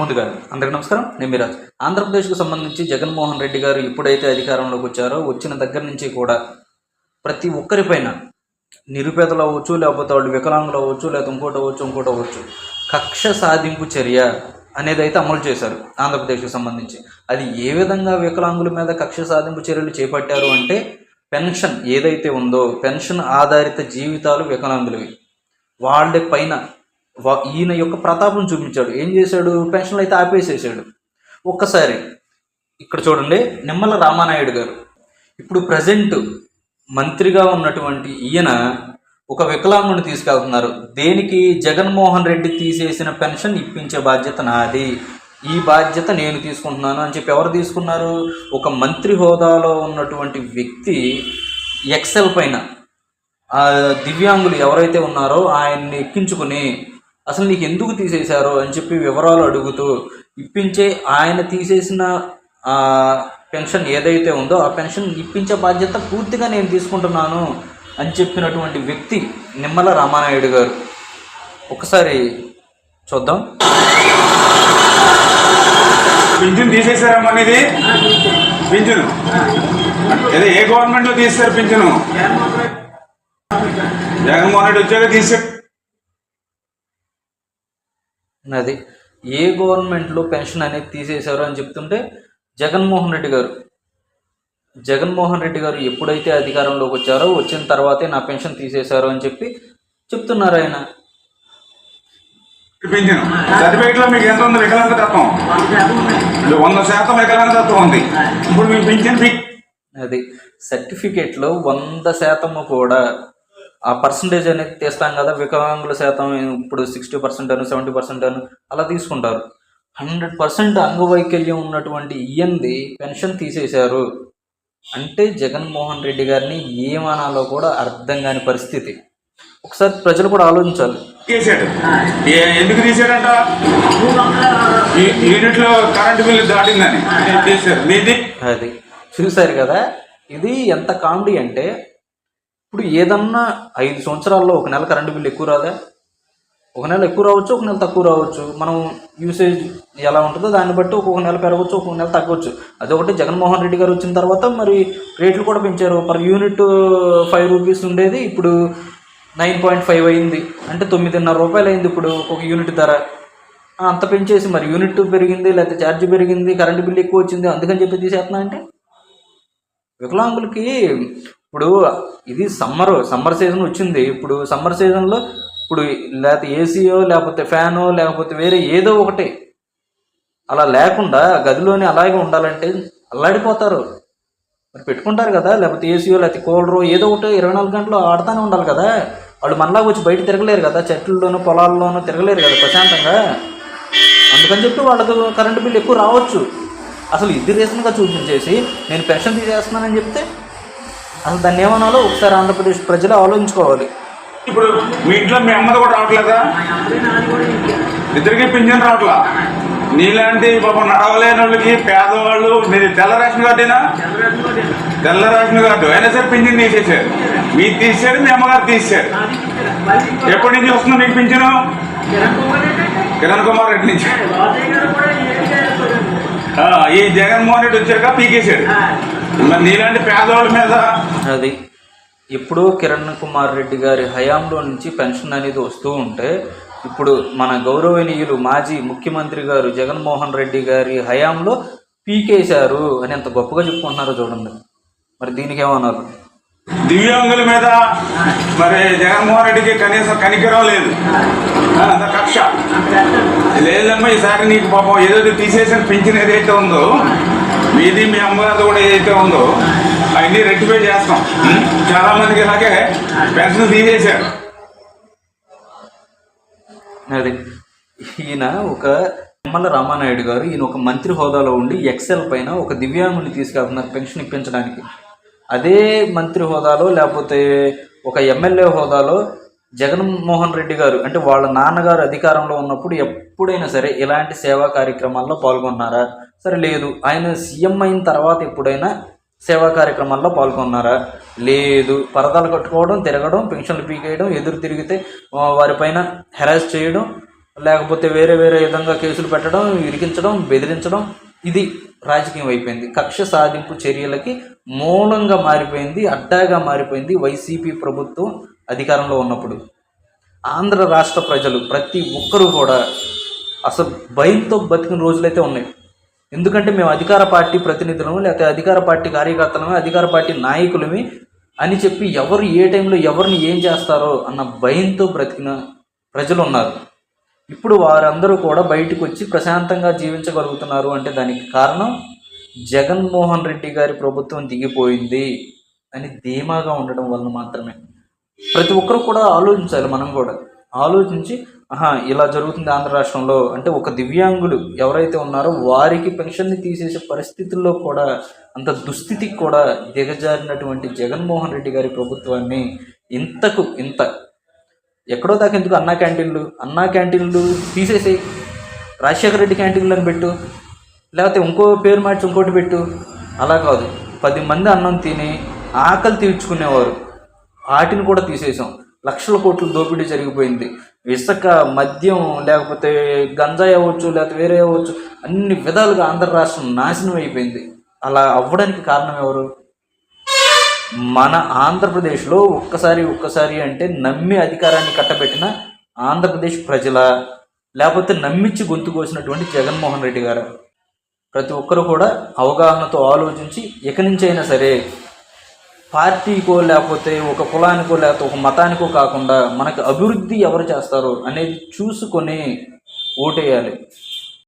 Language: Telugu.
ముందుగా అందరికీ నమస్కారం. నేను మీరాజ్. ఆంధ్రప్రదేశ్కు సంబంధించి జగన్మోహన్ రెడ్డి గారు ఎప్పుడైతే అధికారంలోకి వచ్చారో వచ్చిన దగ్గర నుంచి కూడా ప్రతి ఒక్కరిపైన నిరుపేదలు అవ్వచ్చు, లేకపోతే వాళ్ళు వికలాంగులు అవ్వచ్చు, లేకపోతే ఇంకోటి అవ్వచ్చు, కక్ష సాధింపు చర్య అనేది అయితే అమలు చేశారు ఆంధ్రప్రదేశ్కి సంబంధించి. అది ఏ విధంగా వికలాంగుల మీద కక్ష సాధింపు చర్యలు చేపట్టారు అంటే, పెన్షన్ ఏదైతే ఉందో పెన్షన్ ఆధారిత జీవితాలు వికలాంగులవి, వాళ్ళ పైన ఈయన యొక్క ప్రతాపం చూపించాడు. ఏం చేశాడు? పెన్షన్లు అయితే ఆపేసేసాడు. ఒక్కసారి ఇక్కడ చూడండి, నిమ్మల రామానాయుడు గారు ఇప్పుడు ప్రజెంట్ మంత్రిగా ఉన్నటువంటి ఈయన ఒక వికలాంగుని తీసుకెళ్తున్నారు. దేనికి? జగన్మోహన్ రెడ్డి తీసేసిన పెన్షన్ ఇప్పించే బాధ్యత నాది, ఈ బాధ్యత నేను తీసుకుంటున్నాను అని చెప్పి ఎవరు తీసుకున్నారు? ఒక మంత్రి హోదాలో ఉన్నటువంటి వ్యక్తి ఎక్సెల్ పైన దివ్యాంగులు ఎవరైతే ఉన్నారో ఆయన్ని ఎక్కించుకుని అసలు నీకు ఎందుకు తీసేశారో అని చెప్పి వివరాలు అడుగుతూ ఇప్పించే, ఆయన తీసేసిన పెన్షన్ ఏదైతే ఉందో ఆ పెన్షన్ ఇప్పించే బాధ్యత పూర్తిగా నేను తీసుకుంటున్నాను అని చెప్పినటువంటి వ్యక్తి నిమ్మల రామానాయుడు గారు. ఒకసారి చూద్దాం. పింఛన్ తీసేశారమ్మనేది పింఛను అదే ఏ గవర్నమెంట్లో తీస్తారు పింఛను? జగన్మోహన్ రెడ్డి వచ్చాక తీసారు. అది ఏ గవర్నమెంట్లో పెన్షన్ అనేది తీసేశారు అని చెప్తుంటే జగన్మోహన్ రెడ్డి గారు ఎప్పుడైతే అధికారంలోకి వచ్చారో వచ్చిన తర్వాతే నా పెన్షన్ తీసేశారు అని చెప్పి చెప్తున్నారు ఆయన. పింఛను సర్టిఫికేట్లో మీకు ఎంత ఉంది? వికలాంగ తత్వం 100% వికలాంగ తత్వం ఉంది. ఇప్పుడు మీకు పింఛన్ అది సర్టిఫికేట్లో 100% కూడా ఆ పర్సంటేజ్ అనేది తీస్తాం కదా, వికలాంగుల శాతం ఇప్పుడు 60% అను 70% అను అలా తీసుకుంటారు. 100% అంగవైకల్యం ఉన్నటువంటి ఈయనది పెన్షన్ తీసేశారు అంటే జగన్మోహన్ రెడ్డి గారిని ఏమనాలో కూడా అర్థం కాని పరిస్థితి. ఒకసారి ప్రజలు కూడా ఆలోచించాలి. ఎందుకు తీసాడంట? యూనిట్లో కరెంటు బిల్లు దాటిందని అది చూశారు కదా. ఇది ఎంత కామెడీ అంటే, ఇప్పుడు ఏదన్నా 5 సంవత్సరాల్లో ఒక నెల కరెంటు బిల్లు ఎక్కువ రాదా? ఒక నెల ఎక్కువ రావచ్చు, ఒక నెల తక్కువ రావచ్చు. మనం యూసేజ్ ఎలా ఉంటుందో దాన్ని బట్టి ఒక్కొక్క నెల పెరగవచ్చు, ఒక్కొక్క నెల తగ్గవచ్చు. అదొకటి. జగన్మోహన్ రెడ్డి గారు వచ్చిన తర్వాత మరి రేట్లు కూడా పెంచారు. పర్ యూనిట్ 5 రూపీస్ ఉండేది, ఇప్పుడు 9.5 అయింది. అంటే 9.5 రూపాయలు అయింది ఇప్పుడు ఒక్కొక్క యూనిట్ ధర. అంత పెంచేసి మరి యూనిట్ పెరిగింది, లేకపోతే ఛార్జ్ పెరిగింది, కరెంటు బిల్లు ఎక్కువ వచ్చింది, అందుకని చెప్పి తీసేస్తున్నా అంటే వికలాంగులకి. ఇప్పుడు ఇది సమ్మర్ సీజన్ వచ్చింది. ఇప్పుడు సమ్మర్ సీజన్లో ఇప్పుడు లేకపోతే ఏసీయో, లేకపోతే ఫ్యానో, లేకపోతే వేరే ఏదో ఒకటి అలా లేకుండా గదిలోనే అలాగే ఉండాలంటే అల్లాడిపోతారు. మరి పెట్టుకుంటారు కదా, లేకపోతే ఏసీయో లేకపోతే కూలరో ఏదో ఒకటి 24 గంటలు ఆడుతూనే ఉండాలి కదా. వాళ్ళు మనలాగా వచ్చి బయట తిరగలేరు కదా, చెట్లలోనూ పొలాల్లోనూ తిరగలేరు కదా ప్రశాంతంగా. అందుకని చెప్పి వాళ్ళకు కరెంటు బిల్లు ఎక్కువ రావచ్చు. అసలు ఇది రీజన్గా చూపించేసి నేను పెన్షన్ తీసేస్తున్నానని చెప్తే అసలు దాన్ని ఏమనాలో ఒకసారి ఆంధ్రప్రదేశ్ ప్రజలు ఆలోచించుకోవాలి. ఇప్పుడు మీ ఇంట్లో మీ అమ్మది కూడా రావట్లేదా? ఇద్దరికి పింఛన్ రావట్లా. నీలాంటి పాపం నడవలేని వాళ్ళకి, పేదవాళ్ళు, మీరు తెల్ల రేషన్ కార్డేనా? తెల్ల రేషన్ కార్డు అయినా సరే పింఛన్ తీసేసారు. మీరు తీసారు, మీ అమ్మగారు తీసారు. ఎప్పటి నుంచి వస్తుంది మీకు పింఛను? కిరణ్ కుమార్ రెడ్డి నుంచి. ఈ జగన్మోహన్ రెడ్డి వచ్చాక పీకేశాడు. మరి నీలాంటి పేదవాళ్ళ మీద అది ఇప్పుడు కిరణ్ కుమార్ రెడ్డి గారి హయాంలో నుంచి పెన్షన్ అనేది వస్తూ ఉంటే, ఇప్పుడు మన గౌరవనీయులు మాజీ ముఖ్యమంత్రి గారు జగన్మోహన్ రెడ్డి గారి హయాంలో పీకేశారు అని ఎంత గొప్పగా చెప్పుకుంటున్నారో చూడండి. మరి దీనికి ఏమన్నారు? దివ్యాంగుల మీద మరి జగన్మోహన్ రెడ్డికి కనీసం కనికరం లేదు, అంత కక్ష లేదమ్మా. ఈసారి నీకు పాపం ఏదైతే తీసేసిన పింఛన్ ఏదైతే ఉందో, మీది మీ అమ్మగారు కూడా ఏదైతే ఉందో అవన్నీ రెక్టిఫై చేస్తాం. చాలా మందికి ఇలాగే పెన్షన్ తీసేశారు. అది ఈయన ఒక నిమ్మల రామానాయుడు గారు, ఈయన ఒక మంత్రి హోదాలో ఉండి ఎక్సెల్ పైన ఒక దివ్యాంగుని తీసుకెళ్తున్నారు పెన్షన్ ఇప్పించడానికి. అదే మంత్రి హోదాలో లేకపోతే ఒక ఎమ్మెల్యే హోదాలో జగన్మోహన్ రెడ్డి గారు అంటే వాళ్ళ నాన్నగారు అధికారంలో ఉన్నప్పుడు ఎప్పుడైనా సరే ఇలాంటి సేవా కార్యక్రమాల్లో పాల్గొన్నారా? సరే లేదు. ఆయన సీఎం అయిన తర్వాత ఎప్పుడైనా సేవా కార్యక్రమాల్లో పాల్గొన్నారా? లేదు. పరదాలు కట్టుకోవడం, తిరగడం, పెన్షన్లు పీకేయడం, ఎదురు తిరిగితే వారిపైన హెరాస్ చేయడం, లేకపోతే వేరే వేరే విధంగా కేసులు పెట్టడం, ఇరికించడం, బెదిరించడం, ఇది రాజకీయం అయిపోయింది. కక్ష సాధింపు చర్యలకి మూలంగా మారిపోయింది, అడ్డాగా మారిపోయింది వైసీపీ ప్రభుత్వం అధికారంలో ఉన్నప్పుడు. ఆంధ్ర రాష్ట్ర ప్రజలు ప్రతి ఒక్కరూ కూడా అసలు భయంతో బతికిన రోజులైతే ఉన్నాయి. ఎందుకంటే మేము అధికార పార్టీ ప్రతినిధులము, లేకపోతే అధికార పార్టీ కార్యకర్తలమే, అధికార పార్టీ నాయకులమే అని చెప్పి ఎవరు ఏ టైంలో ఎవరిని ఏం చేస్తారో అన్న భయంతో బ్రతికిన ప్రజలు ఉన్నారు. ఇప్పుడు వారందరూ కూడా బయటకు వచ్చి ప్రశాంతంగా జీవించగలుగుతున్నారు అంటే దానికి కారణం జగన్మోహన్ రెడ్డి గారి ప్రభుత్వం దిగిపోయింది అని ధీమాగా ఉండడం వలన మాత్రమే. ప్రతి ఒక్కరు కూడా ఆలోచించాలి. మనం కూడా ఆలోచించి ఇలా జరుగుతుంది ఆంధ్ర రాష్ట్రంలో అంటే ఒక దివ్యాంగులు ఎవరైతే ఉన్నారో వారికి పెన్షన్ని తీసేసే పరిస్థితుల్లో కూడా అంత దుస్థితికి కూడా దిగజారినటువంటి జగన్మోహన్ రెడ్డి గారి ప్రభుత్వాన్ని ఇంతకు ఇంత ఎక్కడో దాకా ఎందుకు అన్నా క్యాంటీన్లు తీసేసి రాజశేఖర రెడ్డి క్యాంటీన్లు అని పెట్టు, లేకపోతే ఇంకో పేరు మార్చి ఇంకోటి పెట్టు. అలా కాదు, 10 మంది అన్నం తిని ఆకలి తీర్చుకునేవారు, వాటిని కూడా తీసేసాం. లక్షల కోట్ల దోపిడీ జరిగిపోయింది. ఇసుక, మద్యం, లేకపోతే గంజాయి అవ్వచ్చు, లేకపోతే వేరే అవ్వచ్చు, అన్ని విధాలుగా ఆంధ్ర రాష్ట్రం నాశనం అయిపోయింది. అలా అవ్వడానికి కారణం ఎవరు? మన ఆంధ్రప్రదేశ్లో ఒక్కసారి అంటే నమ్మి అధికారాన్ని కట్టబెట్టిన ఆంధ్రప్రదేశ్ ప్రజల, లేకపోతే నమ్మించి గొంతు కోసినటువంటి జగన్మోహన్ రెడ్డి గారు. ప్రతి ఒక్కరు కూడా అవగాహనతో ఆలోచించి ఇక నుంచి అయినా సరే పార్టీకో లేకపోతే ఒక కులానికో లేకపోతే ఒక మతానికో కాకుండా మనకు అభివృద్ధి ఎవరు చేస్తారో అనేది చూసుకొని ఓటేయాలి.